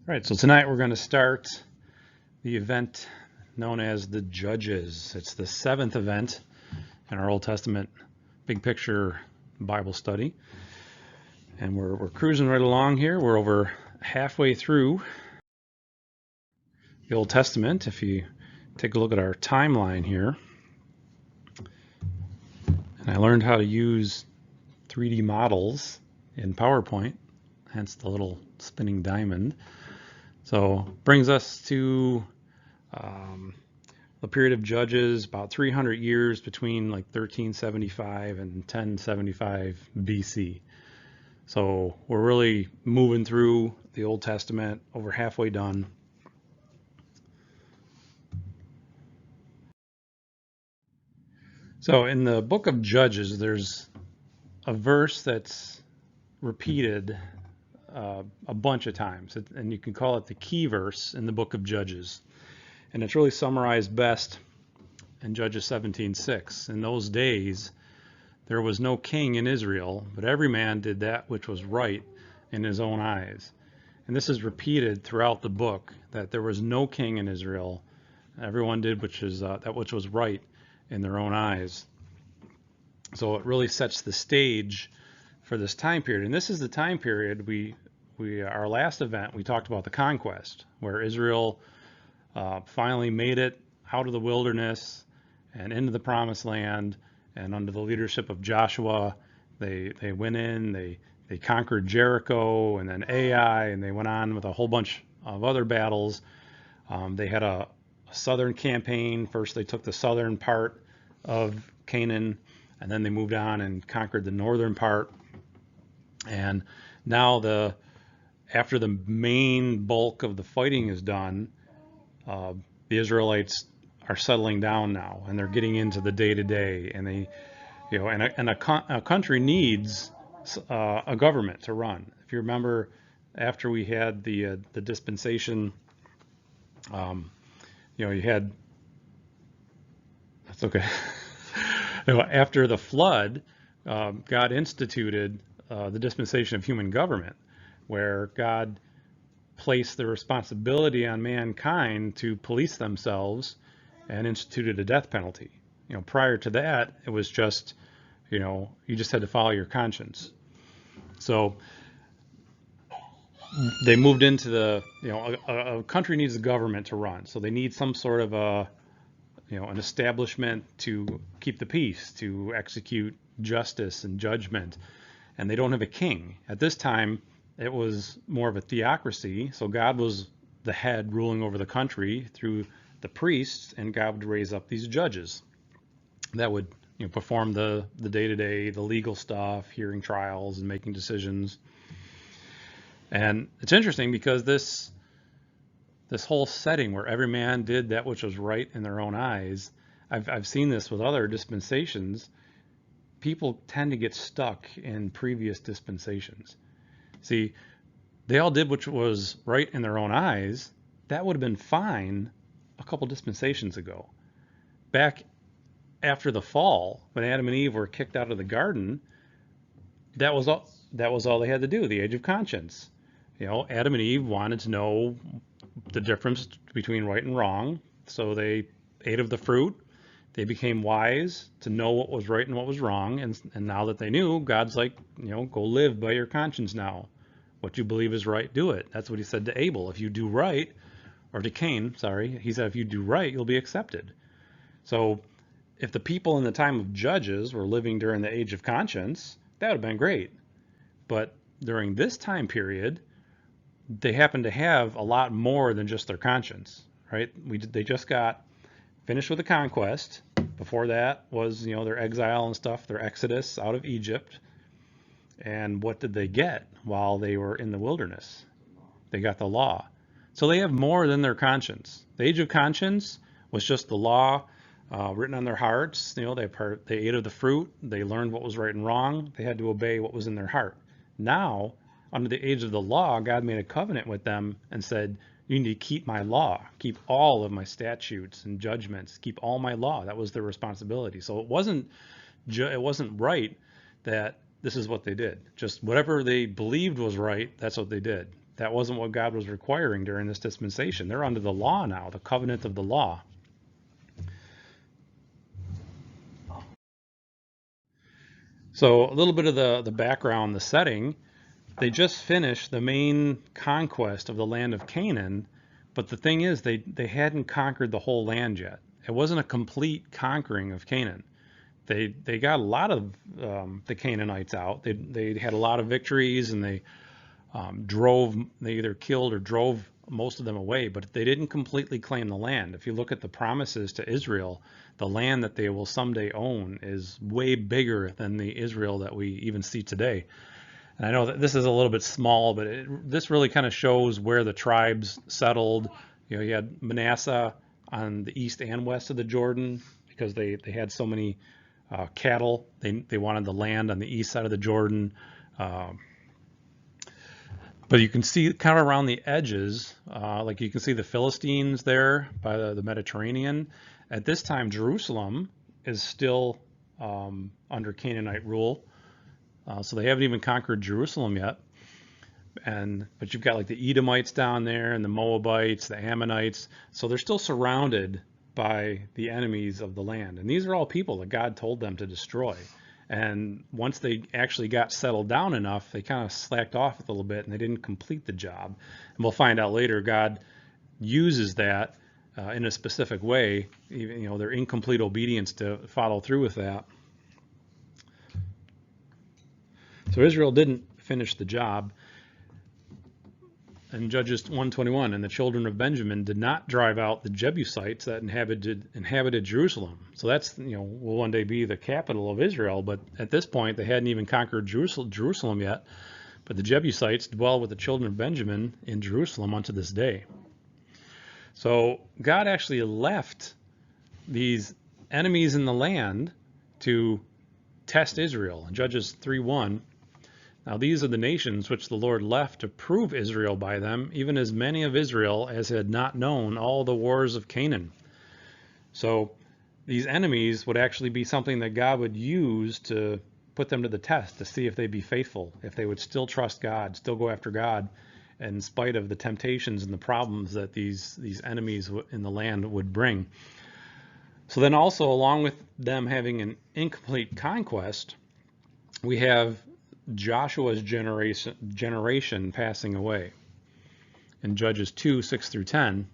All right, so tonight we're going to start the event known as the Judges. It's the 7th event in our Old Testament big picture Bible study. And we're cruising right along here. We're over halfway through the Old Testament. If you take a look at our timeline here, and I learned how to use 3D models in PowerPoint, hence the little spinning diamond. So brings us to the period of Judges, about 300 years between like 1375 and 1075 BC. So we're really moving through the Old Testament, over halfway done. So in the book of Judges, there's a verse that's repeated a bunch of times, and you can call it the key verse in the book of Judges. And it's really summarized best in Judges 17:6. In those days, there was no king in Israel, but every man did that which was right in his own eyes. And this is repeated throughout the book, that there was no king in Israel. Everyone did that which was right in their own eyes. So it really sets the stage for this time period. And this is the time period our last event, we talked about the conquest, where Israel finally made it out of the wilderness and into the promised land, and under the leadership of Joshua, they went in, they conquered Jericho and then Ai, and they went on with a whole bunch of other battles. They had a southern campaign. First they took the southern part of Canaan, and then they moved on and conquered the northern part. And now after the main bulk of the fighting is done, the Israelites are settling down now, and they're getting into the day-to-day, and a country needs a government to run. If you remember, after we had the dispensation, you had, that's okay. After the flood, God instituted the dispensation of human government, where God placed the responsibility on mankind to police themselves and instituted a death penalty. Prior to that, it was just, you just had to follow your conscience. So they moved into a country needs a government to run. So they need some sort of an establishment to keep the peace, to execute justice and judgment. And they don't have a king. At this time, it was more of a theocracy. So God was the head ruling over the country through the priests, and God would raise up these judges that would perform the day-to-day, the legal stuff, hearing trials and making decisions. And it's interesting because this whole setting where every man did that which was right in their own eyes, I've seen this with other dispensations. People tend to get stuck in previous dispensations. See, they all did which was right in their own eyes. That would have been fine a couple dispensations ago. Back after the fall, when Adam and Eve were kicked out of the garden, that was all they had to do, the age of conscience. Adam and Eve wanted to know the difference between right and wrong, so they ate of the fruit. They became wise to know what was right and what was wrong, and now that they knew, God's like, go live by your conscience now. What you believe is right, do it. That's what he said to Abel. If you do right, or to Cain, sorry, he said if you do right, you'll be accepted. So if the people in the time of Judges were living during the age of conscience, that would have been great. But during this time period, they happen to have a lot more than just their conscience, right? They just got finished with the conquest. Before that was, their exile and stuff, their exodus out of Egypt. And what did they get while they were in the wilderness? They got the law. So they have more than their conscience. The age of conscience was just the law written on their hearts. They ate of the fruit. They learned what was right and wrong. They had to obey what was in their heart. Now, under the age of the law, God made a covenant with them and said, you need to keep my law, keep all of my statutes and judgments, keep all my law. That was their responsibility. So it wasn't right that this is what they did. Just whatever they believed was right, that's what they did. that wasn't what God was requiring during this dispensation. They're under the law now, the covenant of the law. So a little bit of the background, the setting. They just finished the main conquest of the land of Canaan, but the thing is, they hadn't conquered the whole land yet. It wasn't a complete conquering of Canaan. They got a lot of the Canaanites out. They had a lot of victories, and they either killed or drove most of them away, but they didn't completely claim the land. If you look at the promises to Israel, the land that they will someday own is way bigger than the Israel that we even see today. And I know that this is a little bit small, but this really kind of shows where the tribes settled. You had Manasseh on the east and west of the Jordan because they had so many cattle. They wanted the land on the east side of the Jordan. But you can see kind of around the edges, like you can see the Philistines there by the Mediterranean. At this time, Jerusalem is still under Canaanite rule. So they haven't even conquered Jerusalem yet. But you've got like the Edomites down there and the Moabites, the Ammonites. So they're still surrounded by the enemies of the land. And these are all people that God told them to destroy. And once they actually got settled down enough, they kind of slacked off a little bit and they didn't complete the job. And we'll find out later God uses that in a specific way, even, their incomplete obedience to follow through with that. So Israel didn't finish the job. In Judges 1:21, and the children of Benjamin did not drive out the Jebusites that inhabited Jerusalem. So that's, will one day be the capital of Israel, but at this point they hadn't even conquered Jerusalem yet. But the Jebusites dwell with the children of Benjamin in Jerusalem unto this day. So God actually left these enemies in the land to test Israel. In Judges 3:1, now these are the nations which the Lord left to prove Israel by them, even as many of Israel as had not known all the wars of Canaan. So these enemies would actually be something that God would use to put them to the test, to see if they'd be faithful, if they would still trust God, still go after God, in spite of the temptations and the problems that these enemies in the land would bring. So then also, along with them having an incomplete conquest, we have Joshua's generation passing away. In Judges 2:6-10,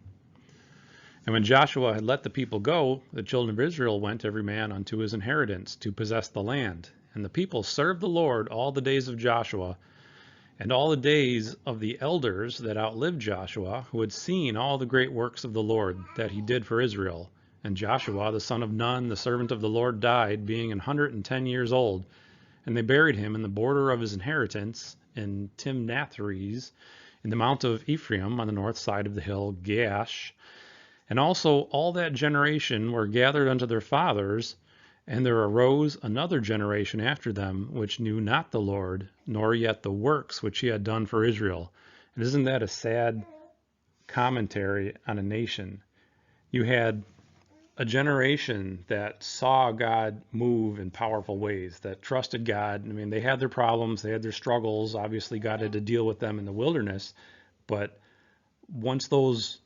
and when Joshua had let the people go, the children of Israel went every man unto his inheritance to possess the land. And the people served the Lord all the days of Joshua, and all the days of the elders that outlived Joshua, who had seen all the great works of the Lord that he did for Israel. And Joshua, the son of Nun, the servant of the Lord, died, being 110 years old. And they buried him in the border of his inheritance in Timnath-heres, in the mount of Ephraim on the north side of the hill Gaash. And also all that generation were gathered unto their fathers, and there arose another generation after them, which knew not the Lord, nor yet the works which he had done for Israel. And isn't that a sad commentary on a nation? You had a generation that saw God move in powerful ways, that trusted God. I mean, they had their problems, they had their struggles. Obviously, God had to deal with them in the wilderness. But once those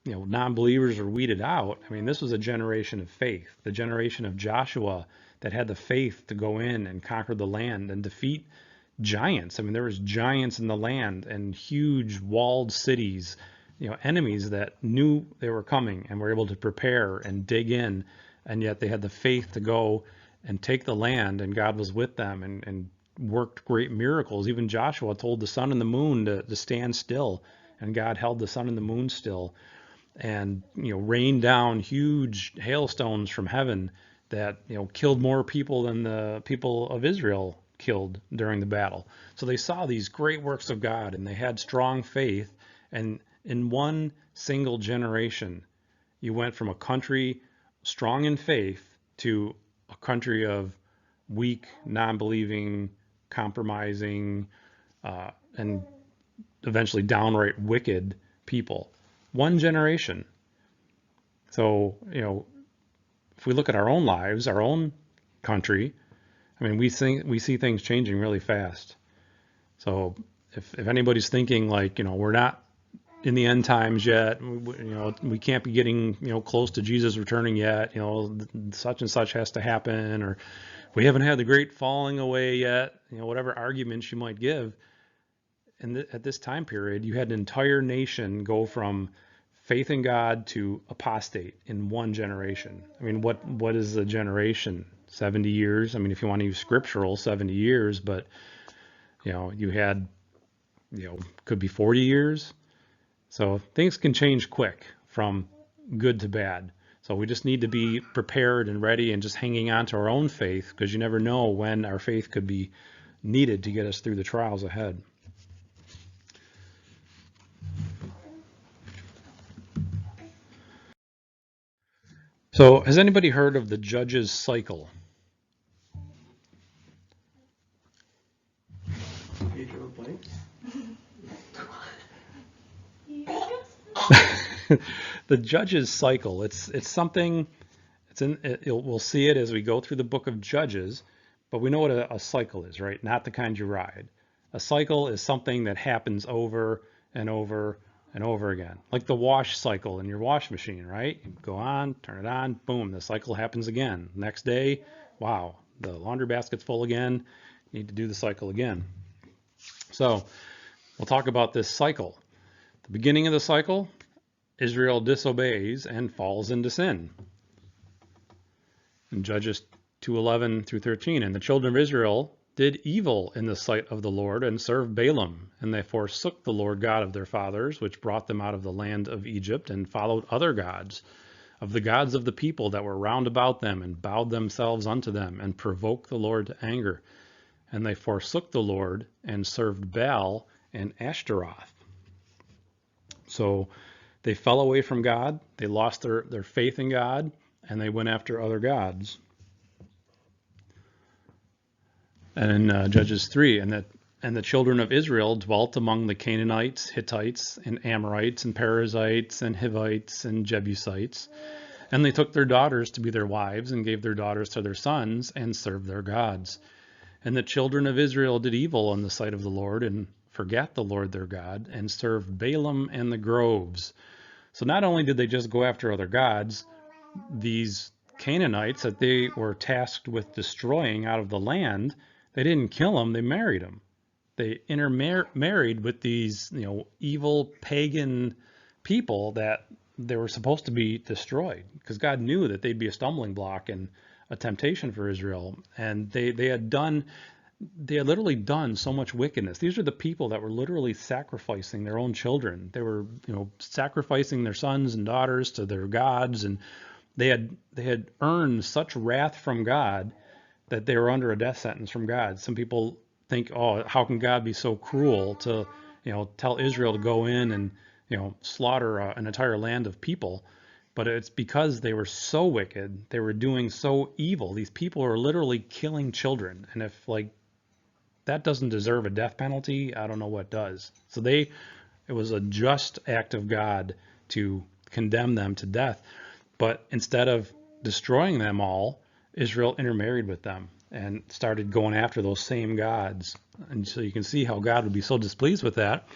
non-believers are weeded out, I mean, this was a generation of faith, the generation of Joshua that had the faith to go in and conquer the land and defeat giants. I mean, there was giants in the land and huge walled cities, enemies that knew they were coming and were able to prepare and dig in, and yet they had the faith to go and take the land, and God was with them and worked great miracles. Even Joshua told the sun and the moon to stand still, and God held the sun and the moon still, and rained down huge hailstones from heaven that killed more people than the people of Israel killed during the battle. So they saw these great works of God, and they had strong faith. And in one single generation, you went from a country strong in faith to a country of weak, non-believing, compromising, and eventually downright wicked people. One generation. So, if we look at our own lives, our own country, I mean, we see things changing really fast. So if anybody's thinking like, we're not in the end times yet, we can't be getting, close to Jesus returning yet, such and such has to happen, or we haven't had the great falling away yet, whatever arguments you might give. And at this time period, you had an entire nation go from faith in God to apostate in one generation. I mean, what is a generation? 70 years. I mean, if you want to use scriptural, 70 years, but you had, could be 40 years. So things can change quick from good to bad. So we just need to be prepared and ready and just hanging on to our own faith, because you never know when our faith could be needed to get us through the trials ahead. So has anybody heard of the Judges cycle? The Judges cycle. It's something. We'll see it as we go through the book of Judges, but we know what a cycle is, right? Not the kind you ride. A cycle is something that happens over and over and over again, like the wash cycle in your wash machine, right? You go on, turn it on, boom, the cycle happens again. Next day, wow, the laundry basket's full again. You need to do the cycle again. So we'll talk about this cycle. The beginning of the cycle, Israel disobeys and falls into sin. In Judges 2:11 through 13, and the children of Israel did evil in the sight of the Lord and served Balaam, and they forsook the Lord God of their fathers, which brought them out of the land of Egypt, and followed other gods, of the gods of the people that were round about them, and bowed themselves unto them, and provoked the Lord to anger. And they forsook the Lord and served Baal and Ashtaroth. So they fell away from God, they lost their faith in God, and they went after other gods. And in Judges 3, and the children of Israel dwelt among the Canaanites, Hittites, and Amorites, and Perizzites, and Hivites, and Jebusites. And they took their daughters to be their wives, and gave their daughters to their sons, and served their gods. And the children of Israel did evil in the sight of the Lord, and forgat the Lord their God, and served Balaam and the groves. So not only did they just go after other gods, these Canaanites that they were tasked with destroying out of the land, they didn't kill them, they married them. They intermarried with these, evil pagan people that they were supposed to be destroyed, because God knew that they'd be a stumbling block and a temptation for Israel. And they had literally done so much wickedness. These are the people that were literally sacrificing their own children. They were, sacrificing their sons and daughters to their gods, and they had earned such wrath from God that they were under a death sentence from God. Some people think, oh, how can God be so cruel to, tell Israel to go in and, slaughter an entire land of people? But it's because they were so wicked, they were doing so evil. These people are literally killing children. And if that doesn't deserve a death penalty, I don't know what does. So it was a just act of God to condemn them to death. But instead of destroying them all, Israel intermarried with them and started going after those same gods. And so you can see how God would be so displeased with that.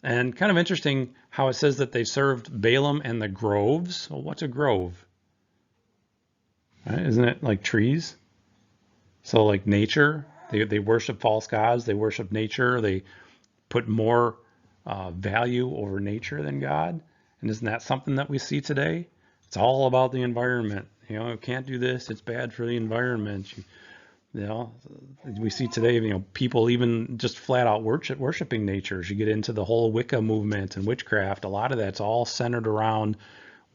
And kind of interesting how it says that they served Balaam and the groves. Well, what's a grove? Right? Isn't it like trees? So like nature, they worship false gods, they worship nature, they put more value over nature than God. And isn't that something that we see today? It's all about the environment. You can't do this, it's bad for the environment. We see today, people even just flat out worshiping nature. As you get into the whole Wicca movement and witchcraft, a lot of that's all centered around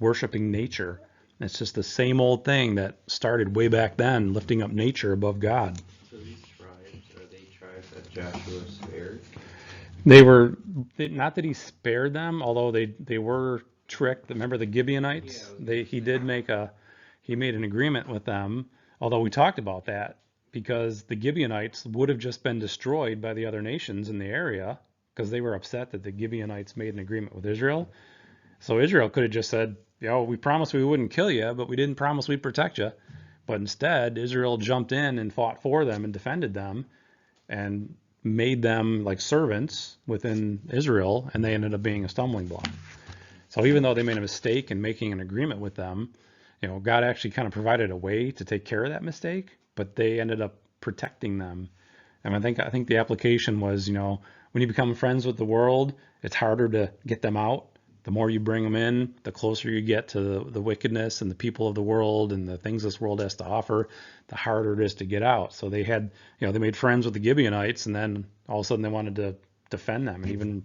worshiping nature. It's just the same old thing that started way back then, lifting up nature above God. So these tribes, are they tribes that Joshua spared? They were, not that he spared them, although they were tricked. Remember the Gibeonites? He made an agreement with them, although we talked about that, because the Gibeonites would have just been destroyed by the other nations in the area, because they were upset that the Gibeonites made an agreement with Israel. So Israel could have just said, we promised we wouldn't kill you, but we didn't promise we'd protect you. But instead, Israel jumped in and fought for them and defended them. And made them like servants within Israel, and they ended up being a stumbling block. So even though they made a mistake in making an agreement with them, God actually kind of provided a way to take care of that mistake, but they ended up protecting them. And I think the application was, when you become friends with the world, it's harder to get them out. The more you bring them in, the closer you get to the wickedness and the people of the world and the things this world has to offer, the harder it is to get out. So they had, they made friends with the Gibeonites, and then all of a sudden they wanted to defend them and even,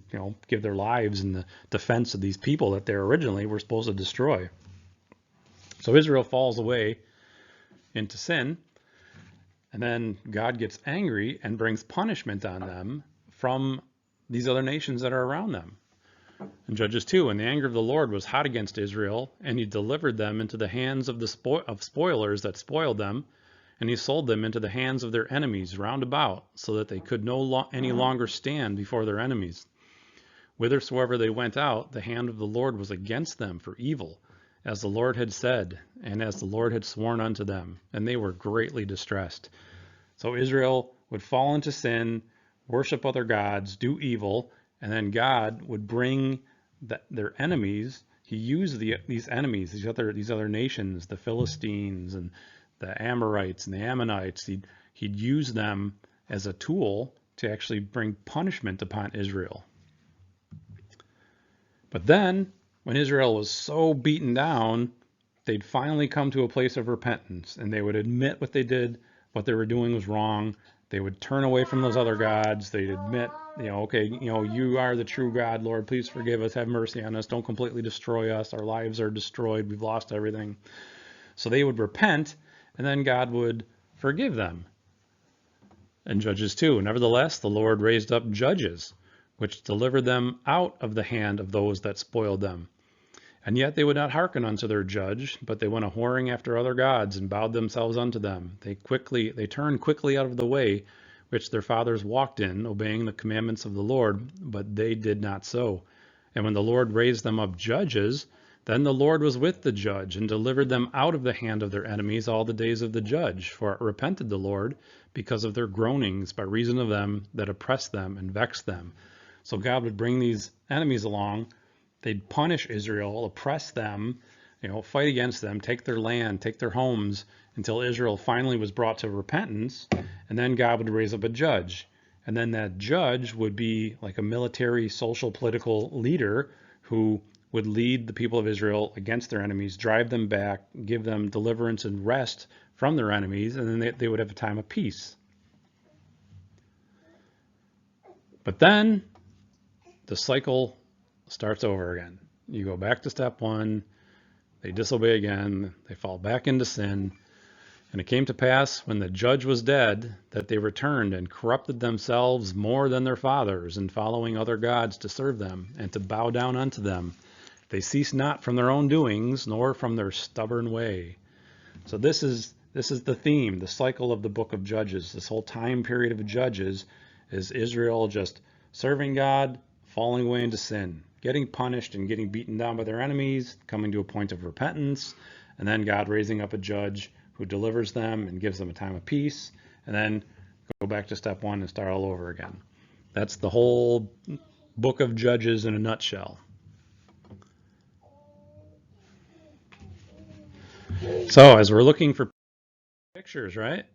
give their lives in the defense of these people that they originally were supposed to destroy. So Israel falls away into sin, and then God gets angry and brings punishment on them from these other nations that are around them. In Judges 2, and the anger of the Lord was hot against Israel, and he delivered them into the hands of the spoilers that spoiled them, and he sold them into the hands of their enemies round about, so that they could any longer stand before their enemies. Whithersoever they went out, the hand of the Lord was against them for evil, as the Lord had said, and as the Lord had sworn unto them, and they were greatly distressed. So Israel would fall into sin, worship other gods, do evil, and then God would bring their enemies. He used these enemies, these other nations, the Philistines and the Amorites and the Ammonites. He'd use them as a tool to actually bring punishment upon Israel. But then, when Israel was so beaten down, they'd finally come to a place of repentance, and they would admit what they did, what they were doing was wrong. They would turn away from those other gods. They'd admit, okay, you are the true God, Lord. Please forgive us. Have mercy on us. Don't completely destroy us. Our lives are destroyed. We've lost everything. So they would repent, and then God would forgive them. In Judges 2, nevertheless, the Lord raised up judges, which delivered them out of the hand of those that spoiled them. And yet they would not hearken unto their judge, but they went a whoring after other gods, and bowed themselves unto them. They turned quickly out of the way which their fathers walked in, obeying the commandments of the Lord, but they did not so. And when the Lord raised them up judges, then the Lord was with the judge, and delivered them out of the hand of their enemies all the days of the judge. For it repented the Lord because of their groanings, by reason of them that oppressed them and vexed them. So God would bring these enemies along. They'd punish Israel, oppress them, fight against them, take their land, take their homes, until Israel finally was brought to repentance. And then God would raise up a judge. And then that judge would be like a military, social, political leader who would lead the people of Israel against their enemies, drive them back, give them deliverance and rest from their enemies, and then they would have a time of peace. But then the cycle starts over again. You go back to step one, they disobey again, they fall back into sin. And it came to pass, when the judge was dead, that they returned and corrupted themselves more than their fathers, in following other gods to serve them, and to bow down unto them. They ceased not from their own doings, nor from their stubborn way. So this is the theme, the cycle of the book of Judges. This whole time period of Judges is Israel just serving God, falling away into sin, getting punished and getting beaten down by their enemies, coming to a point of repentance, and then God raising up a judge who delivers them and gives them a time of peace, and then go back to step one and start all over again. That's the whole book of Judges in a nutshell. So as we're looking for pictures, right?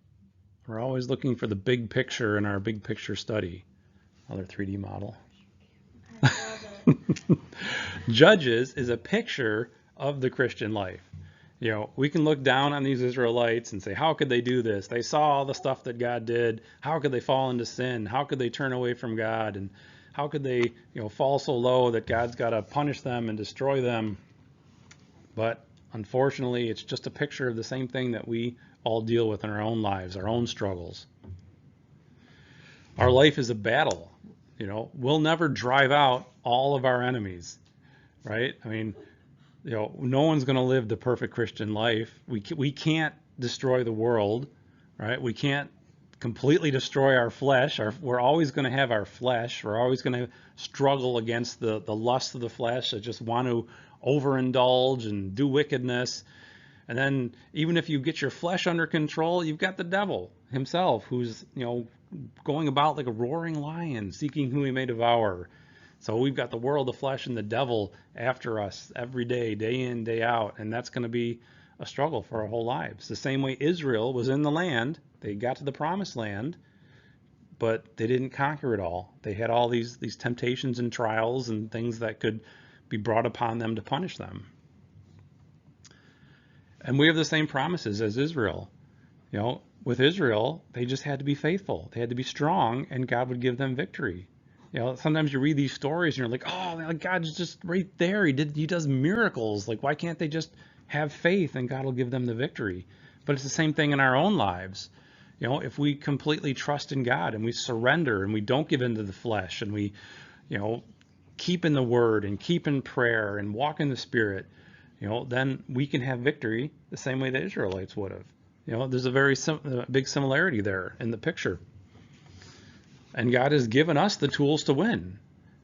We're always looking for the big picture in our big picture study. Another 3D model. Judges is a picture of the Christian life. We can look down on these Israelites and say, how could they do this? They saw all the stuff that God did. How could they fall into sin? How could they turn away from God? And how could they, fall so low that God's got to punish them and destroy them? But unfortunately, it's just a picture of the same thing that we all deal with in our own lives, our own struggles. Our life is a battle. We'll never drive out all of our enemies, right? I mean, no one's going to live the perfect Christian life. We can't destroy the world, right? We can't completely destroy our flesh. We're always going to have our flesh. We're always going to struggle against the lust of the flesh that just want to overindulge and do wickedness. And then even if you get your flesh under control, you've got the devil himself who's, going about like a roaring lion, seeking whom he may devour. So we've got the world, the flesh, and the devil after us every day, day in, day out, and that's going to be a struggle for our whole lives. The same way Israel was in the land, they got to the promised land, but they didn't conquer it all. They had all these temptations and trials and things that could be brought upon them to punish them. And we have the same promises as Israel. You know, with Israel, they just had to be faithful. They had to be strong, and God would give them victory. You know, sometimes you read these stories and you're like, oh, God's just right there. He does miracles. Like, why can't they just have faith and God will give them the victory? But it's the same thing in our own lives. You know, if we completely trust in God and we surrender and we don't give into the flesh and we, you know, keep in the word and keep in prayer and walk in the Spirit, you know, then we can have victory the same way the Israelites would have. You know, there's a very big similarity there in the picture. And God has given us the tools to win.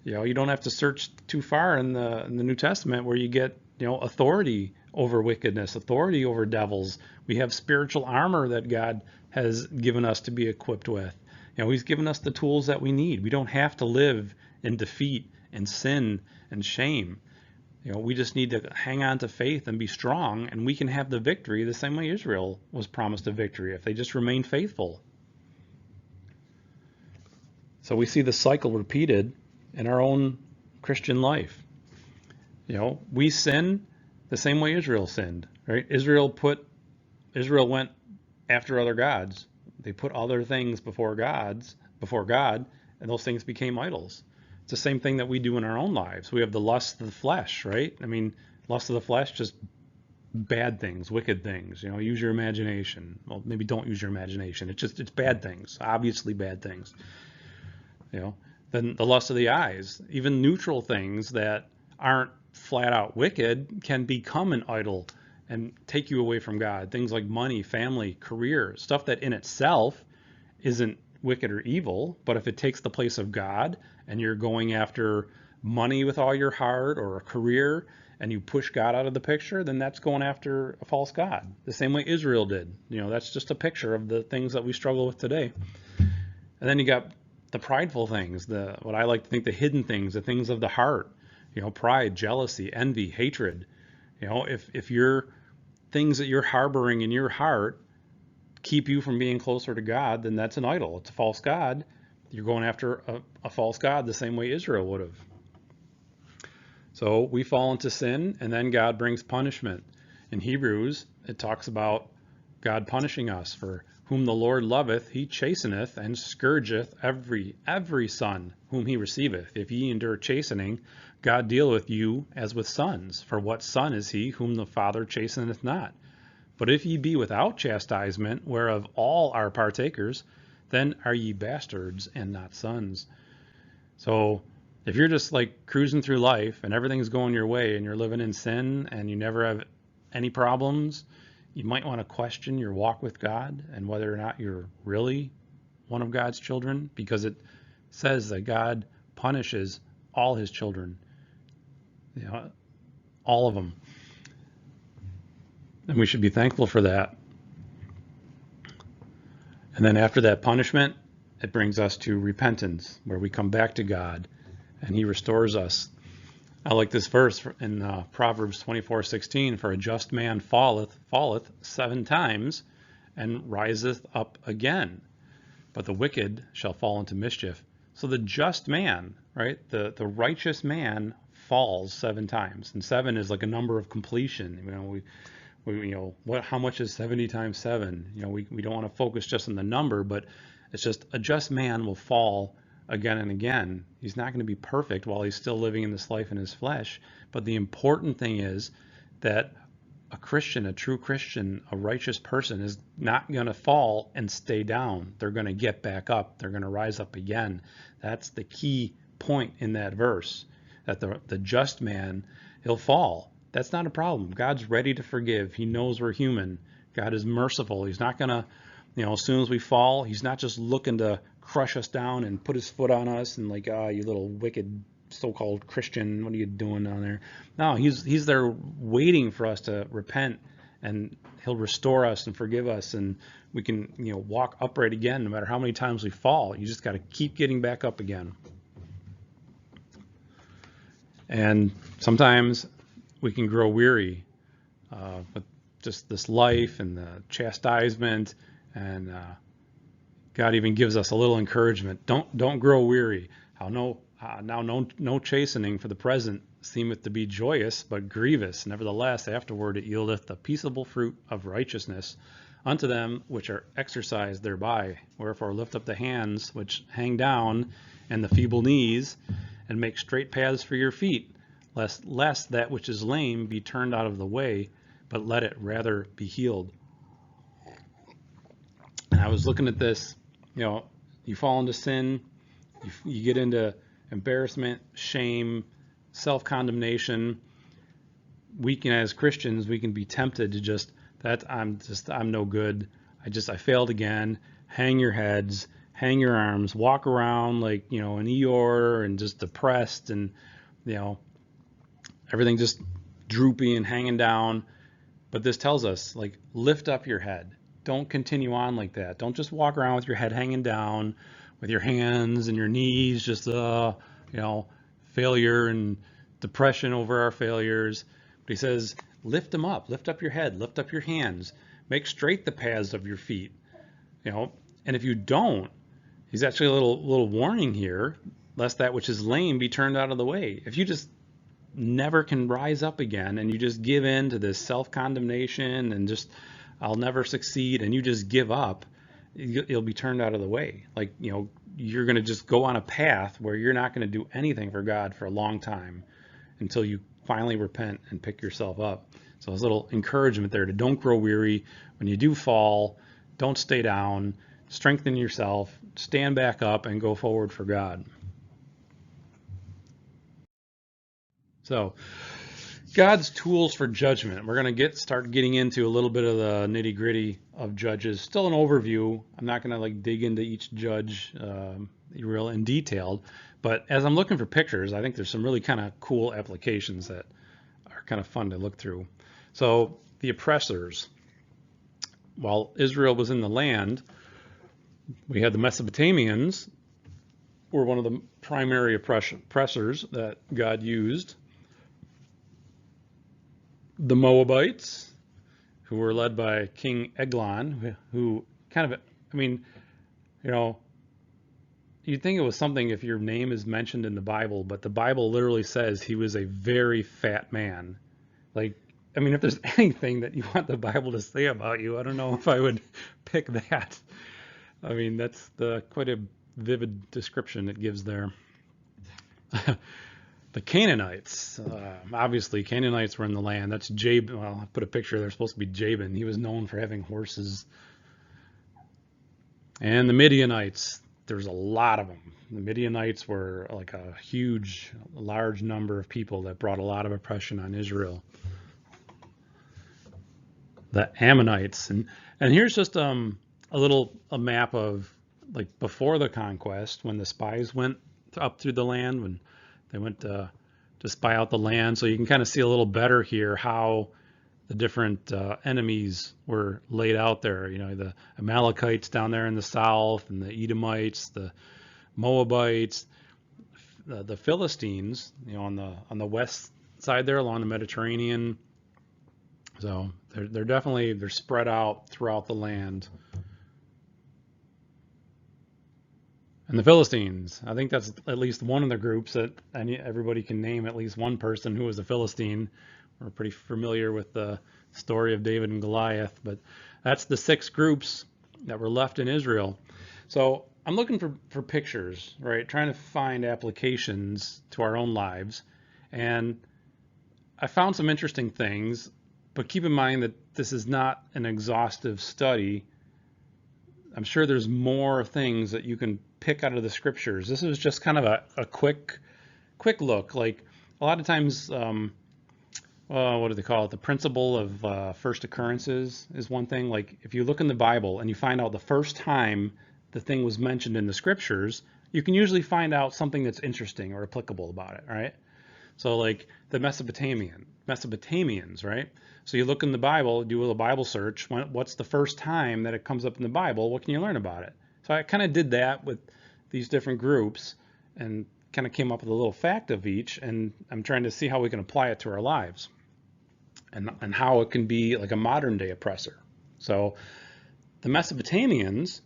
You know, you don't have to search too far in the New Testament where you get, you know, authority over wickedness, authority over devils. We have spiritual armor that God has given us to be equipped with. You know, he's given us the tools that we need. We don't have to live in defeat and sin and shame. You know, we just need to hang on to faith and be strong, and we can have the victory the same way Israel was promised a victory if they just remain faithful. So we see the cycle repeated in our own Christian life. You know, we sin the same way Israel sinned, right? Israel went after other gods. They put other things before God, and those things became idols. It's the same thing that we do in our own lives. We have the lust of the flesh, right? I mean, lust of the flesh, just bad things, wicked things. You know, use your imagination. Well, maybe don't use your imagination. It's bad things, obviously bad things. You know, then the lust of the eyes, even neutral things that aren't flat out wicked can become an idol and take you away from God. Things like money, family, career, stuff that in itself isn't wicked or evil, but if it takes the place of God and you're going after money with all your heart or a career and you push God out of the picture, then that's going after a false god. The same way Israel did. You know, that's just a picture of the things that we struggle with today. And then you got the prideful things, what I like to think the hidden things, the things of the heart, you know, pride, jealousy, envy, hatred. You know, if your things that you're harboring in your heart keep you from being closer to God, then that's an idol. It's a false god. You're going after a false god the same way Israel would have. So we fall into sin, and then God brings punishment. In Hebrews, it talks about God punishing us. For whom the Lord loveth, he chasteneth, and scourgeth every son whom he receiveth. If ye endure chastening, God deal with you as with sons. For what son is he whom the Father chasteneth not? But if ye be without chastisement, whereof all are partakers, then are ye bastards and not sons. So if you're just like cruising through life and everything's going your way and you're living in sin and you never have any problems, you might want to question your walk with God and whether or not you're really one of God's children, because it says that God punishes all his children, you know, all of them. And we should be thankful for that. And then after that punishment, it brings us to repentance, where we come back to God and he restores us. I like this verse in Proverbs 24:16, for a just man falleth 7 times and riseth up again, but the wicked shall fall into mischief. So the just man, right, the righteous man falls 7 times, and 7 is like a number of completion. You know, how much is 70 times 7? You know, we don't want to focus just on the number, but it's just a just man will fall again and again. He's not going to be perfect while he's still living in this life in his flesh. But the important thing is that a Christian, a true Christian, a righteous person is not going to fall and stay down. They're going to get back up. They're going to rise up again. That's the key point in that verse, that the just man, he'll fall. That's not a problem. God's ready to forgive. He knows we're human. God is merciful. He's not going to, you know, as soon as we fall, he's not just looking to crush us down and put his foot on us and like, you little wicked so-called Christian, what are you doing down there? No, he's there waiting for us to repent and he'll restore us and forgive us, and we can, walk upright again no matter how many times we fall. You just got to keep getting back up again. And sometimes we can grow weary with just this life and the chastisement, and God even gives us a little encouragement. Don't grow weary. No chastening for the present seemeth to be joyous, but grievous. Nevertheless, afterward it yieldeth the peaceable fruit of righteousness unto them which are exercised thereby. Wherefore lift up the hands which hang down, and the feeble knees, and make straight paths for your feet, lest that which is lame be turned out of the way, but let it rather be healed. And I was looking at this, you fall into sin, you get into embarrassment, shame, self-condemnation. As Christians, we can be tempted to I'm no good. I failed again. Hang your heads, hang your arms, walk around like, an Eeyore, and just depressed, and, everything just droopy and hanging down. But this tells us, lift up your head. Don't continue on like that. Don't just walk around with your head hanging down, with your hands and your knees just, failure and depression over our failures. But he says, lift them up, lift up your head, lift up your hands, make straight the paths of your feet. And if you don't, he's actually a little warning here, lest that which is lame be turned out of the way. If you just never can rise up again, and you just give in to this self-condemnation and just, I'll never succeed, and you just give up, you'll be turned out of the way. You're going to just go on a path where you're not going to do anything for God for a long time until you finally repent and pick yourself up. So there's a little encouragement there to don't grow weary. When you do fall, don't stay down, strengthen yourself, stand back up, and go forward for God. So God's tools for judgment. We're going to start getting into a little bit of the nitty gritty of Judges. Still an overview. I'm not going to dig into each judge real in detail, but as I'm looking for pictures, I think there's some really kind of cool applications that are kind of fun to look through. So the oppressors. While Israel was in the land, we had the Mesopotamians were one of the primary oppressors that God used. The Moabites, who were led by King Eglon, who you'd think it was something if your name is mentioned in the Bible, but the Bible literally says he was a very fat man. If there's anything that you want the Bible to say about you, I don't know if I would pick that. That's quite a vivid description it gives there. The Canaanites, obviously Canaanites were in the land. That's Jabin. Well, I put a picture there. Supposed to be Jabin. He was known for having horses. And the Midianites, there's a lot of them. The Midianites were like a large number of people that brought a lot of oppression on Israel. The Ammonites, and here's just a map of before the conquest, when the spies went up through the land, when they went to spy out the land. So you can kind of see a little better here how the different enemies were laid out there. The Amalekites down there in the south, and the Edomites, the Moabites, the Philistines, on the west side there along the Mediterranean. So they're spread out throughout the land. And the Philistines, I think that's at least one of the groups that everybody can name at least one person who was a Philistine. We're pretty familiar with the story of David and Goliath, but that's the 6 groups that were left in Israel. So I'm looking for pictures, right? Trying to find applications to our own lives. And I found some interesting things, but keep in mind that this is not an exhaustive study. I'm sure there's more things that you can pick out of the scriptures. This is just kind of a quick look. A lot of times, what do they call it? The principle of first occurrences is one thing. If you look in the Bible and you find out the first time the thing was mentioned in the scriptures, you can usually find out something that's interesting or applicable about it, right? So like the Mesopotamians, right? So you look in the Bible, do a Bible search. What's the first time that it comes up in the Bible? What can you learn about it? So I kind of did that with these different groups and kind of came up with a little fact of each. And I'm trying to see how we can apply it to our lives and how it can be like a modern day oppressor. So the Mesopotamians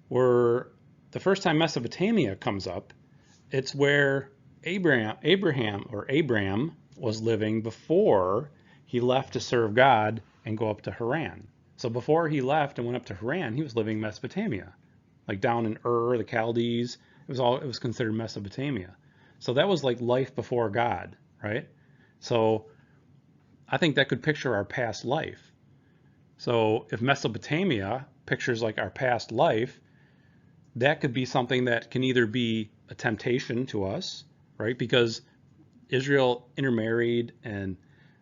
were, the first time Mesopotamia comes up, it's where Abraham was living before he left to serve God and go up to Haran. So before he left and went up to Haran, he was living in Mesopotamia, like down in Ur, the Chaldees. It was considered Mesopotamia. So that was like life before God, right? So I think that could picture our past life. So if Mesopotamia pictures like our past life, that could be something that can either be a temptation to us, right? Because Israel intermarried and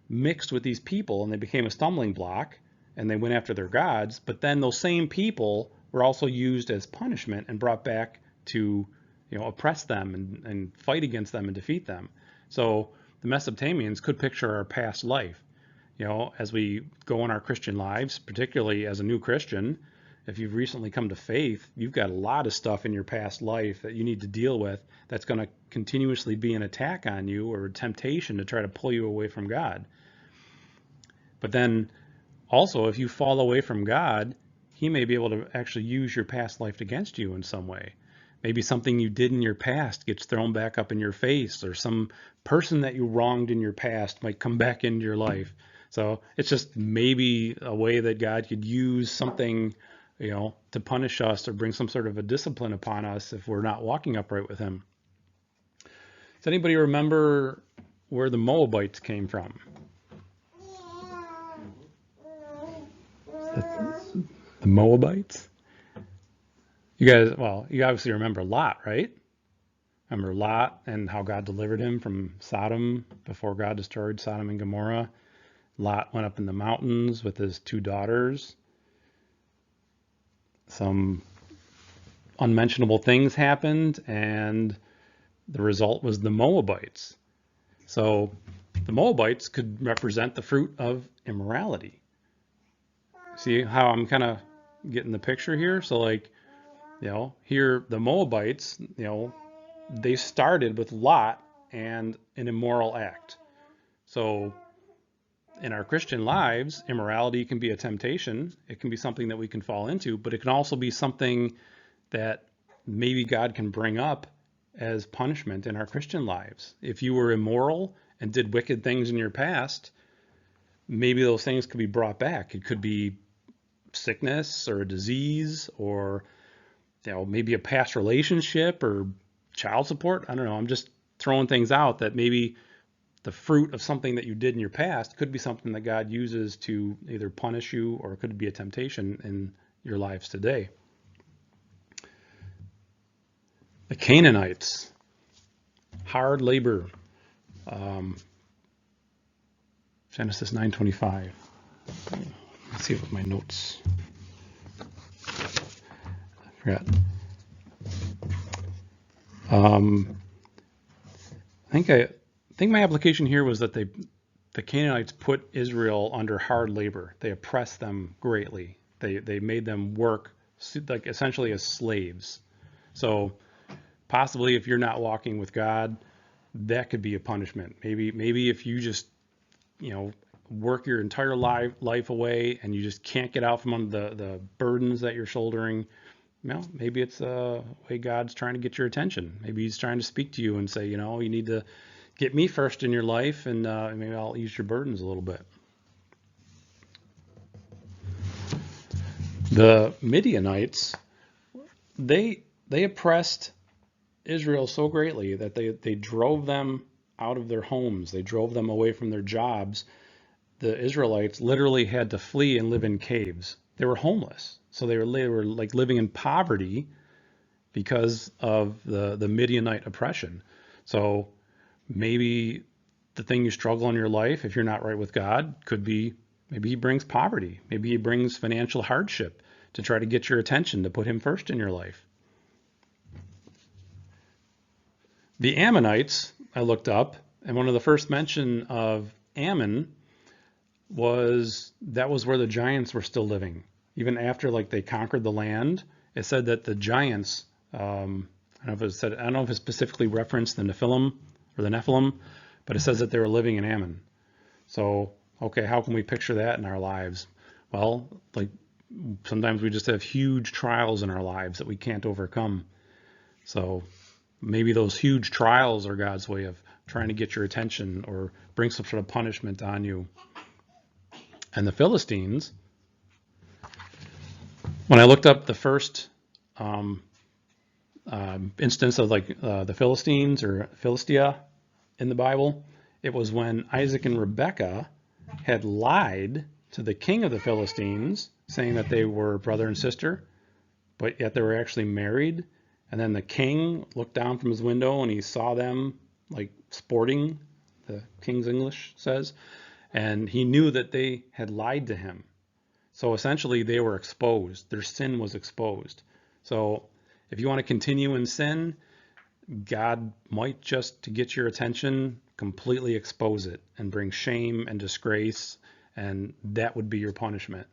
mixed with these people and they became a stumbling block and they went after their gods. But then those same people were also used as punishment and brought back to, oppress them and fight against them and defeat them. So the Mesopotamians could picture our past life. As we go in our Christian lives, particularly as a new Christian, if you've recently come to faith, you've got a lot of stuff in your past life that you need to deal with that's going to continuously be an attack on you or a temptation to try to pull you away from God. But then also, if you fall away from God, he may be able to actually use your past life against you in some way. Maybe something you did in your past gets thrown back up in your face, or some person that you wronged in your past might come back into your life. So it's just maybe a way that God could use something, to punish us or bring some sort of a discipline upon us if we're not walking upright with him. Does anybody remember where the Moabites came from? The Moabites? You guys, well, you obviously remember Lot, right? Remember Lot and how God delivered him from Sodom before God destroyed Sodom and Gomorrah? Lot went up in the mountains with his 2 daughters. Some unmentionable things happened, and the result was the Moabites. So the Moabites could represent the fruit of immorality. See how I'm kind of getting the picture here? So like, here the Moabites, they started with Lot and an immoral act. So in our Christian lives, immorality can be a temptation. It can be something that we can fall into, but it can also be something that maybe God can bring up as punishment in our Christian lives. If you were immoral and did wicked things in your past, maybe those things could be brought back. It could be sickness or a disease or, maybe a past relationship or child support. I don't know. I'm just throwing things out that maybe the fruit of something that you did in your past could be something that God uses to either punish you or it could be a temptation in your lives today. The Canaanites, hard labor. Genesis 9:25. Let's see what my notes. I forgot. I think my application here was that the Canaanites put Israel under hard labor. They oppressed them greatly. They made them work like essentially as slaves. So possibly if you're not walking with God, that could be a punishment. Maybe if you just, work your entire life away and you just can't get out from under the burdens that you're shouldering, maybe it's a way God's trying to get your attention. Maybe he's trying to speak to you and say, you need to get me first in your life, and maybe I'll ease your burdens a little bit. The Midianites, they oppressed Israel so greatly that they drove them out of their homes. They drove them away from their jobs. The Israelites literally had to flee and live in caves. They were homeless. So they were like living in poverty because of the Midianite oppression. So maybe the thing you struggle in your life, if you're not right with God, could be maybe he brings poverty. Maybe he brings financial hardship to try to get your attention, to put him first in your life. The Ammonites, I looked up, And one of the first mention of Ammon was where the giants were still living. Even after like they conquered the land, it said that the giants, I don't know if it specifically referenced the Nephilim, but it says that they were living in Ammon. So, okay, how can we picture that in our lives? Well, like sometimes we just have huge trials in our lives that we can't overcome. So maybe those huge trials are God's way of trying to get your attention or bring some sort of punishment on you. And the Philistines, when I looked up the first instance of like the Philistines or Philistia in the Bible, it was when Isaac and Rebekah had lied to the king of the Philistines, saying that they were brother and sister, but yet they were actually married. And then the king looked down from his window and he saw them like sporting, the King's English says, and he knew that they had lied to him. So essentially they were exposed. Their sin was exposed. So if you want to continue in sin, God might, just to get your attention, completely expose it and bring shame and disgrace, and that would be your punishment.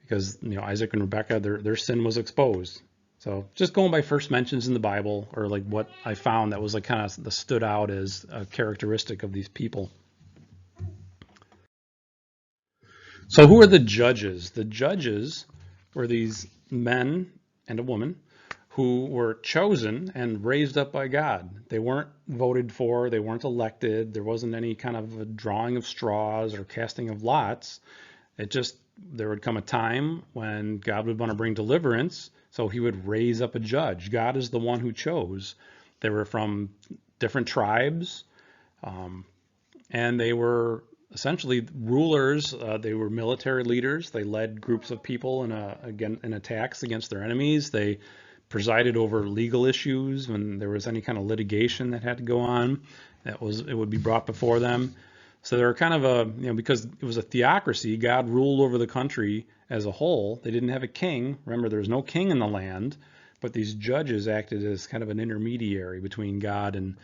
Because Isaac and Rebekah, their sin was exposed. So just going by first mentions in the Bible, or like what I found that was like kind of stood out as a characteristic of these people. So who are the judges? The judges were these men and a woman who were chosen and raised up by God. They weren't voted for, they weren't elected, there wasn't any kind of a drawing of straws or casting of lots. There would come a time when God would want to bring deliverance, so he would raise up a judge. God is the one who chose. They were from different tribes, and they were essentially rulers. They were military leaders. They led groups of people in attacks against their enemies. They presided over legal issues when there was any kind of litigation that had to go on. It would be brought before them. So they were kind of because it was a theocracy, God ruled over the country as a whole. They didn't have a king. Remember, there was no king in the land, but these judges acted as kind of an intermediary between God and,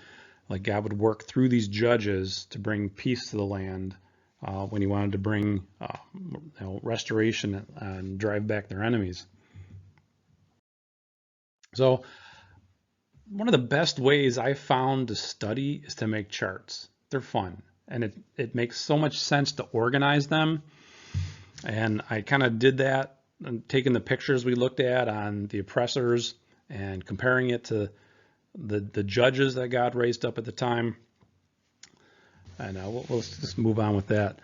like, God would work through these judges to bring peace to the land when he wanted to bring restoration and drive back their enemies. So one of the best ways I found to study is to make charts. They're fun, and it makes so much sense to organize them. And I kind of did that, and taking the pictures we looked at on the oppressors and comparing it to the judges that God raised up at the time. And we'll just move on with that.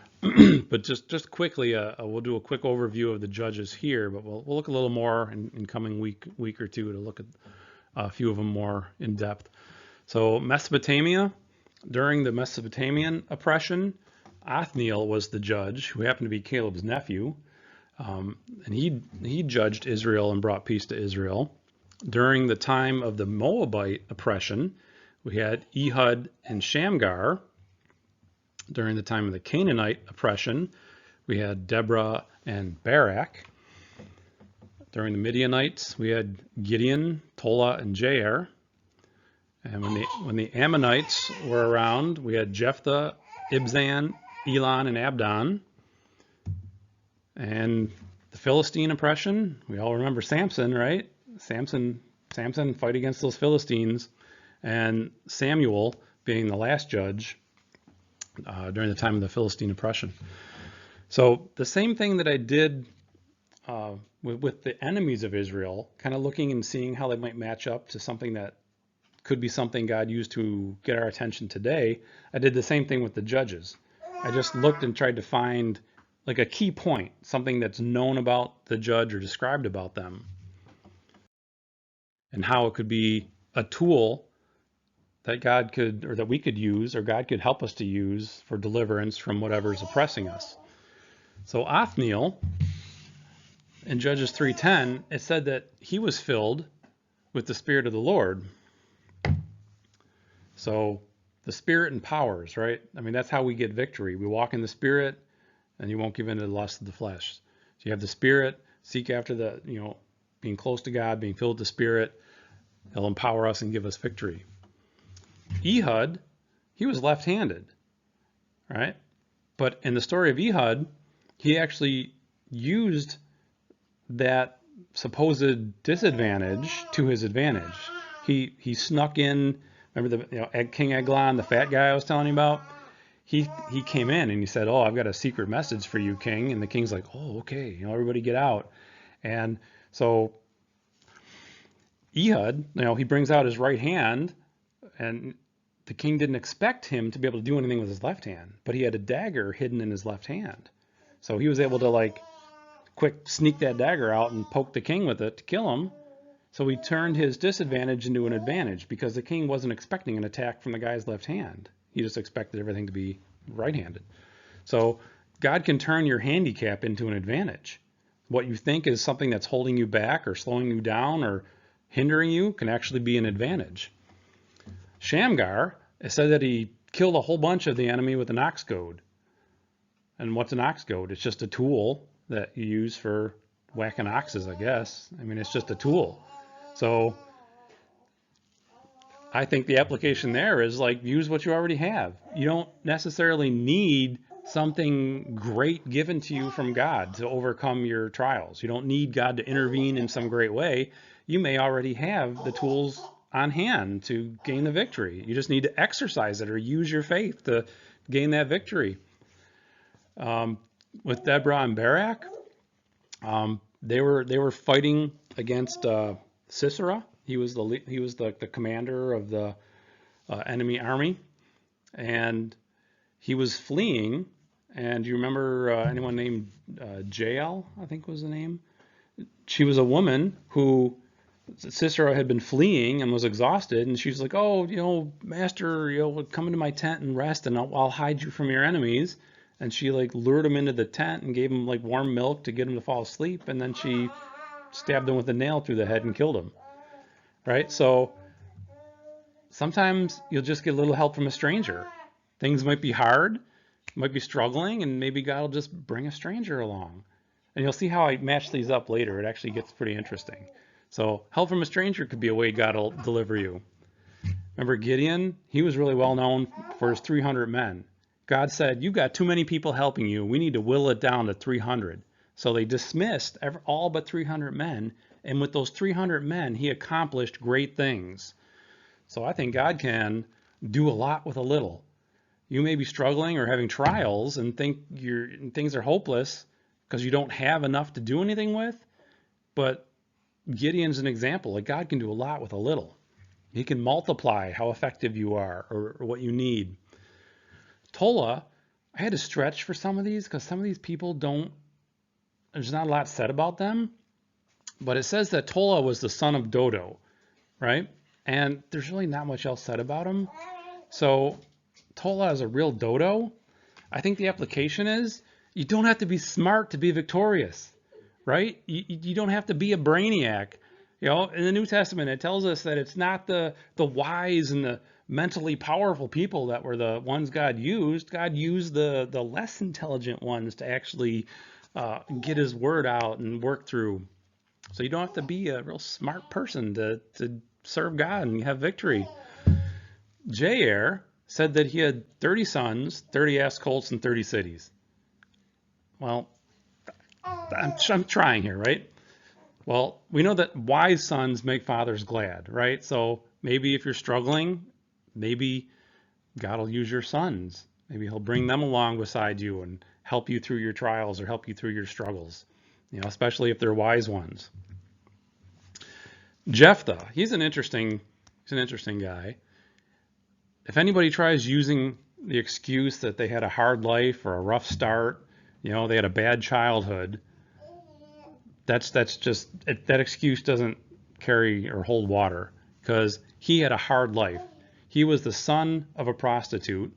But just quickly, we'll do a quick overview of the judges here, but we'll look a little more in coming week or two to look at a few of them more in depth. So Mesopotamia, during the Mesopotamian oppression, Othniel was the judge, who happened to be Caleb's nephew, and he judged Israel and brought peace to Israel. During the time of the Moabite oppression, we had Ehud and Shamgar. During the time of the Canaanite oppression, we had Deborah and Barak. During the Midianites, we had Gideon, Tola, and Jair. And when the Ammonites were around, we had Jephthah, Ibzan, Elon, and Abdon. And the Philistine oppression, we all remember Samson, right? Samson fight against those Philistines, and Samuel being the last judge during the time of the Philistine oppression. So the same thing that I did with the enemies of Israel, kind of looking and seeing how they might match up to something that could be something God used to get our attention today, I did the same thing with the judges. I just looked and tried to find like a key point, something that's known about the judge or described about them, and how it could be a tool that God could, or that we could use, or God could help us to use for deliverance from whatever's oppressing us. So Othniel, in Judges 3:10, it said that he was filled with the Spirit of the Lord. So the Spirit empowers, right? I mean, that's how we get victory. We walk in the Spirit, and you won't give in to the lust of the flesh. So you have the Spirit, seek after being close to God, being filled with the Spirit. He'll empower us and give us victory. Ehud he was left-handed, right? But in the story of Ehud, he actually used that supposed disadvantage to his advantage. He snuck in. Remember King Eglon, the fat guy I was telling you about? He came in and he said, "Oh, I've got a secret message for you, King." And the king's like, "Oh, okay, everybody get out." And so Ehud, he brings out his right hand, and the king didn't expect him to be able to do anything with his left hand, but he had a dagger hidden in his left hand. So he was able to quick sneak that dagger out and poke the king with it to kill him. So he turned his disadvantage into an advantage because the king wasn't expecting an attack from the guy's left hand. He just expected everything to be right-handed. So God can turn your handicap into an advantage. What you think is something that's holding you back or slowing you down or hindering you can actually be an advantage. Shamgar, it said that he killed a whole bunch of the enemy with an ox goad. And what's an ox goad? It's just a tool that you use for whacking oxes, I guess. I mean, it's just a tool. So I think the application there is use what you already have. You don't necessarily need something great given to you from God to overcome your trials. You don't need God to intervene in some great way. You may already have the tools on hand to gain the victory. You just need to exercise it or use your faith to gain that victory. With Deborah and Barak, they were fighting against Sisera. He was the commander of the enemy army, and he was fleeing. And you remember anyone named Jael, I think was the name? She was a woman who Sisera had been fleeing and was exhausted, and she's like, "Oh, master, come into my tent and rest, and I'll hide you from your enemies." And she lured him into the tent and gave him warm milk to get him to fall asleep, and then she stabbed him with a nail through the head and killed him. Right? So sometimes you'll just get a little help from a stranger. Things might be hard, might be struggling, and maybe God will just bring a stranger along. And you'll see how I match these up later. It actually gets pretty interesting. So help from a stranger could be a way God will deliver you. Remember Gideon? He was really well known for his 300 men. God said, "You've got too many people helping you. We need to whittle it down to 300. So they dismissed all but 300 men. And with those 300 men, he accomplished great things. So I think God can do a lot with a little. You may be struggling or having trials and think things are hopeless because you don't have enough to do anything with. But Gideon's an example. God can do a lot with a little. He can multiply how effective you are or what you need. Tola, I had to stretch for some of these because some of these people there's not a lot said about them. But it says that Tola was the son of Dodo, right? And there's really not much else said about him. So Tola is a real dodo. I think the application is you don't have to be smart to be victorious, right? You don't have to be a brainiac. In the New Testament, it tells us that it's not the wise and the mentally powerful people that were the ones God used. God used the less intelligent ones to actually get his word out and work through. So you don't have to be a real smart person to serve God and have victory. Jair said that he had 30 sons, 30 ass colts, and 30 cities. Well, I'm trying here, right? Well, we know that wise sons make fathers glad, right? So maybe if you're struggling, maybe God will use your sons. Maybe he'll bring them along beside you and help you through your trials or help you through your struggles, especially if they're wise ones. Jephthah, he's an interesting guy. If anybody tries using the excuse that they had a hard life or a rough start, they had a bad childhood, that excuse doesn't carry or hold water because he had a hard life. He was the son of a prostitute.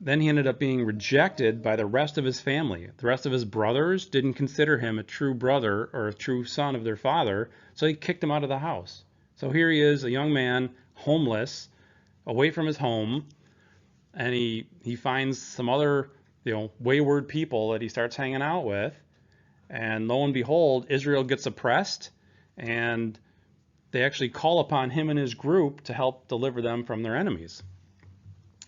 Then he ended up being rejected by the rest of his family. The rest of his brothers didn't consider him a true brother or a true son of their father, so they kicked him out of the house. So here he is, a young man, homeless, away from his home, and he finds some other, wayward people that he starts hanging out with, and lo and behold, Israel gets oppressed, and they actually call upon him and his group to help deliver them from their enemies.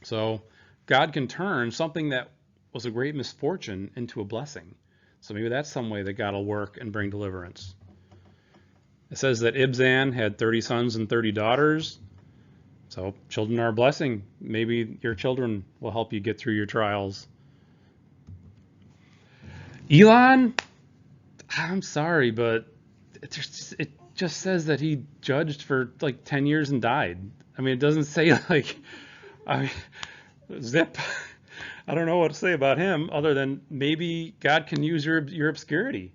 So God can turn something that was a great misfortune into a blessing. So maybe that's some way that God will work and bring deliverance. It says that Ibzan had 30 sons and 30 daughters. So children are a blessing. Maybe your children will help you get through your trials. Elon, I'm sorry, but it just says that he judged for like 10 years and died. I mean, it doesn't say like, I mean, zip. I don't know what to say about him other than maybe God can use your obscurity.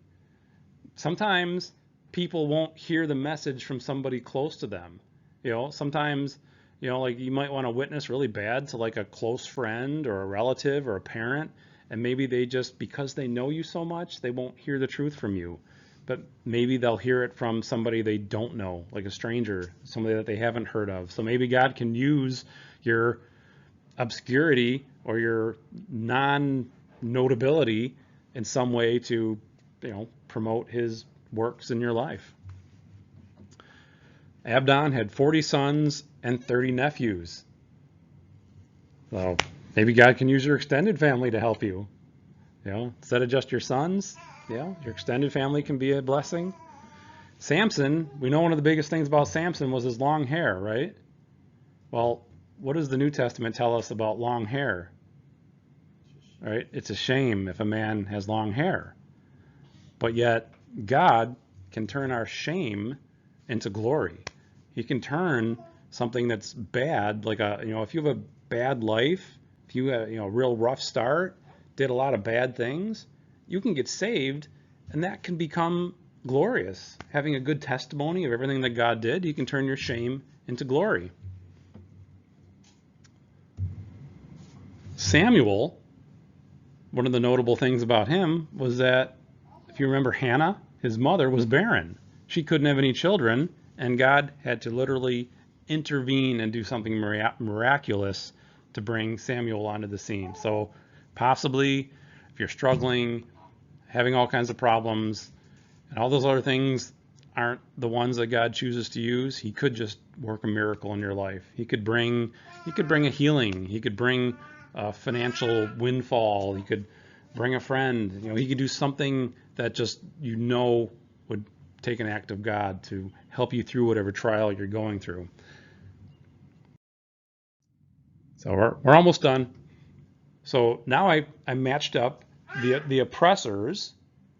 Sometimes people won't hear the message from somebody close to them. Sometimes, like you might want to witness really bad to like a close friend or a relative or a parent, and maybe they just, because they know you so much, they won't hear the truth from you. But maybe they'll hear it from somebody they don't know, like a stranger, somebody that they haven't heard of. So maybe God can use your obscurity or your non-notability in some way to, promote his works in your life. Abdon had 40 sons and 30 nephews. So maybe God can use your extended family to help you. Instead of just your sons, your extended family can be a blessing. Samson, we know one of the biggest things about Samson was his long hair, right? Well, what does the New Testament tell us about long hair? Right? It's a shame if a man has long hair. But yet, God can turn our shame into glory. He can turn something that's bad, like if you have a bad life, if you have a real rough start, did a lot of bad things, you can get saved, and that can become glorious. Having a good testimony of everything that God did, you can turn your shame into glory. Samuel, one of the notable things about him was that, if you remember Hannah, his mother was barren. She couldn't have any children, and God had to literally intervene and do something miraculous to bring Samuel onto the scene. So possibly, if you're struggling, having all kinds of problems, and all those other things aren't the ones that God chooses to use, he could just work a miracle in your life. He could bring a healing. He could bring a financial windfall. He could bring a friend. He could do something that just would take an act of God to help you through whatever trial you're going through. So we're almost done. So now I matched up the oppressors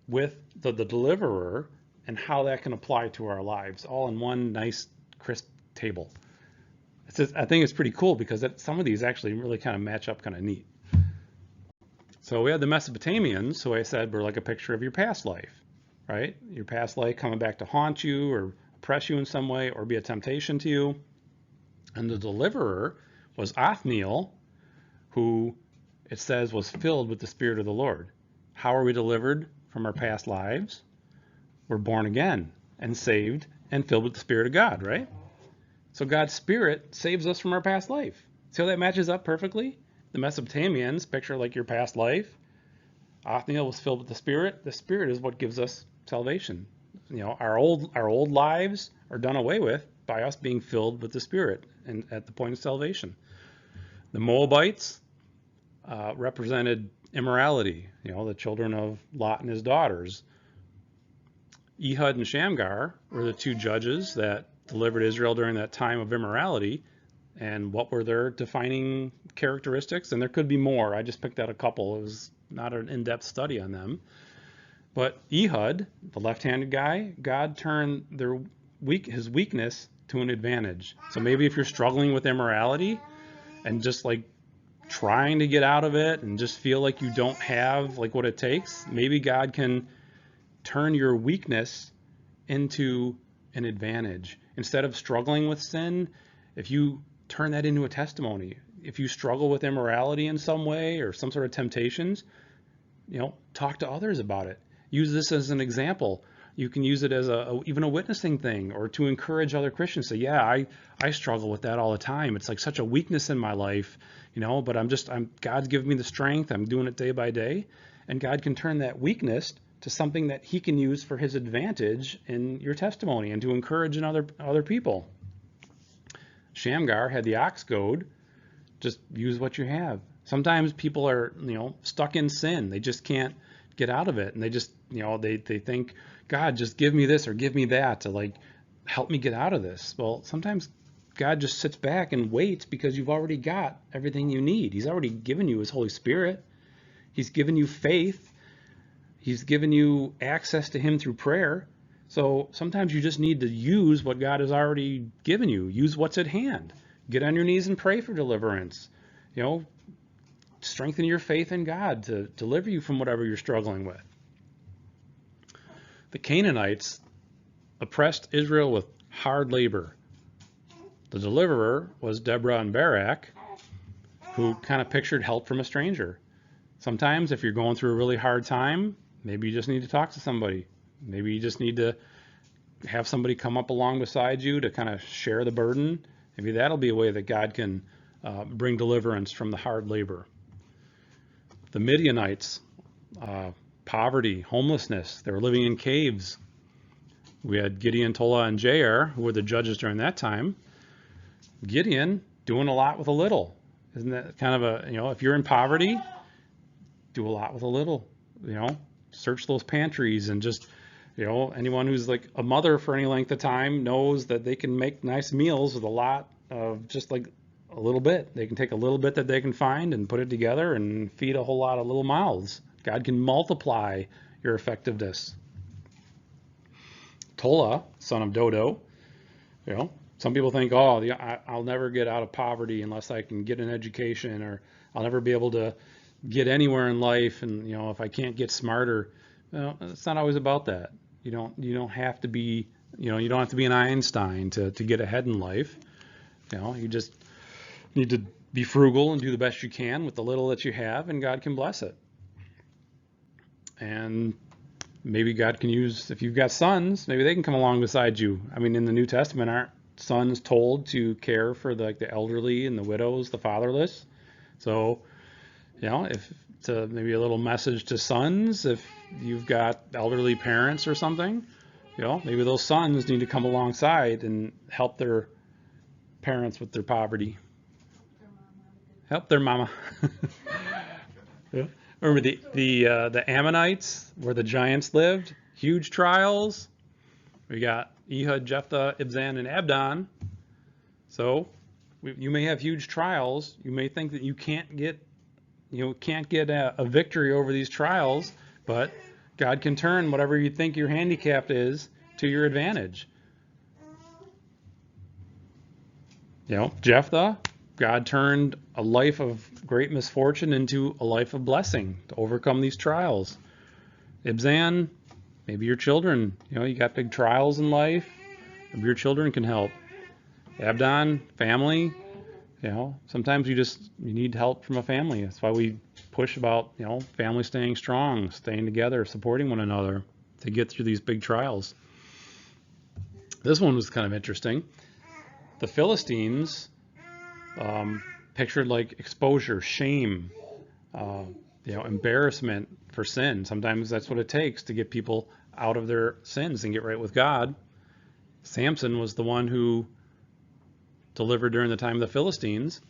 with the deliverer and how that can apply to our lives, all in one nice, crisp table. I think it's pretty cool because some of these actually really kind of match up kind of neat. So we had the Mesopotamians, who I said were like a picture of your past life, right? Your past life coming back to haunt you or oppress you in some way or be a temptation to you. And the deliverer was Othniel, who it says was filled with the Spirit of the Lord. How are we delivered from our past lives? We're born again and saved and filled with the Spirit of God, right? So God's Spirit saves us from our past life. See how that matches up perfectly? The Mesopotamians picture like your past life. Othniel was filled with the Spirit. The Spirit is what gives us salvation. Our old lives are done away with by us being filled with the Spirit and at the point of salvation. The Moabites represented immorality, the children of Lot and his daughters. Ehud and Shamgar were the two judges that delivered Israel during that time of immorality. And what were their defining characteristics? And there could be more. I just picked out a couple. It was not an in-depth study on them. But Ehud, the left-handed guy, God turned his weakness to an advantage. So maybe if you're struggling with immorality and just like trying to get out of it and just feel like you don't have like what it takes, maybe God can turn your weakness into an advantage. Instead of struggling with sin, if you turn that into a testimony, if you struggle with immorality in some way or some sort of temptations, talk to others about it. Use this as an example. You can use it as even a witnessing thing or to encourage other Christians. Say, yeah, I struggle with that all the time. It's like such a weakness in my life, but God's given me the strength. I'm doing it day by day. And God can turn that weakness to something that he can use for his advantage in your testimony and to encourage other people. Shamgar had the ox goad just use what you have. Sometimes people are, stuck in sin. They just can't get out of it. And they just, they think, God, just give me this or give me that to like help me get out of this. Well, sometimes God just sits back and waits because you've already got everything you need. He's already given you his Holy Spirit. He's given you faith. He's given you access to him through prayer. So sometimes you just need to use what God has already given you. Use what's at hand. Get on your knees and pray for deliverance. Strengthen your faith in God to deliver you from whatever you're struggling with. The Canaanites oppressed Israel with hard labor. The deliverer was Deborah and Barak, who kind of pictured help from a stranger. Sometimes if you're going through a really hard time, maybe you just need to talk to somebody. Maybe you just need to have somebody come up along beside you to kind of share the burden. Maybe that'll be a way that God can bring deliverance from the hard labor. The Midianites, poverty, homelessness. They were living in caves. We had Gideon, Tola, and Jair, who were the judges during that time. Gideon doing a lot with a little. Isn't that kind of a, if you're in poverty, do a lot with a little, search those pantries and just, anyone who's like a mother for any length of time knows that they can make nice meals with a lot of just like a little bit. They can take a little bit that they can find and put it together and feed a whole lot of little mouths. God can multiply your effectiveness. Tola, son of Dodo, some people think, I'll never get out of poverty unless I can get an education, or I'll never be able to get anywhere in life, and if I can't get smarter. Well, it's not always about that. You don't have to be you don't have to be an Einstein to get ahead in life. You just need to be frugal and do the best you can with the little that you have, and God can bless it. And maybe God can use, if you've got sons, maybe they can come along beside you. I mean, in the New Testament, aren't sons told to care for the elderly and the widows, the fatherless? So, if to maybe a little message to sons, if you've got elderly parents or something, maybe those sons need to come alongside and help their parents with their poverty. Help their mama. Yeah. Remember the Ammonites, where the giants lived? Huge trials. We got Ehud, Jephthah, Ibzan, and Abdon. So you may have huge trials. You may think that you can't get a victory over these trials, but God can turn whatever you think your handicap is to your advantage. Jephthah, God turned a life of great misfortune into a life of blessing to overcome these trials. Ibzan, maybe your children, you got big trials in life, maybe your children can help. Abdon, family, sometimes you need help from a family. That's why we push about, family staying strong, staying together, supporting one another to get through these big trials. This one was kind of interesting. The Philistines pictured like exposure, shame, embarrassment for sin. Sometimes that's what it takes to get people out of their sins and get right with God. Samson was the one who delivered during the time of the Philistines,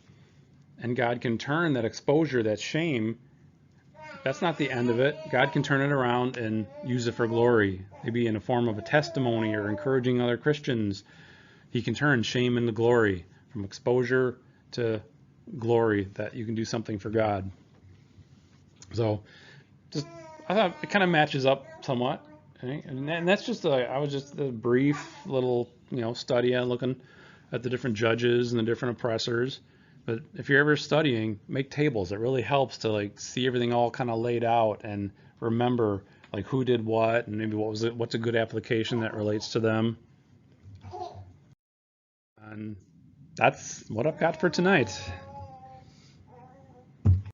and God can turn that exposure, that shame. That's not the end of it. God can turn it around and use it for glory, maybe in a form of a testimony or encouraging other Christians. He can turn shame into glory, from exposure to glory, that you can do something for God. So I thought it kind of matches up somewhat. Okay? And that's just I was just a brief little study on looking at the different judges and the different oppressors. But if you're ever studying, make tables. It really helps to see everything all kind of laid out and remember who did what and maybe what's a good application that relates to them. And that's what I've got for tonight.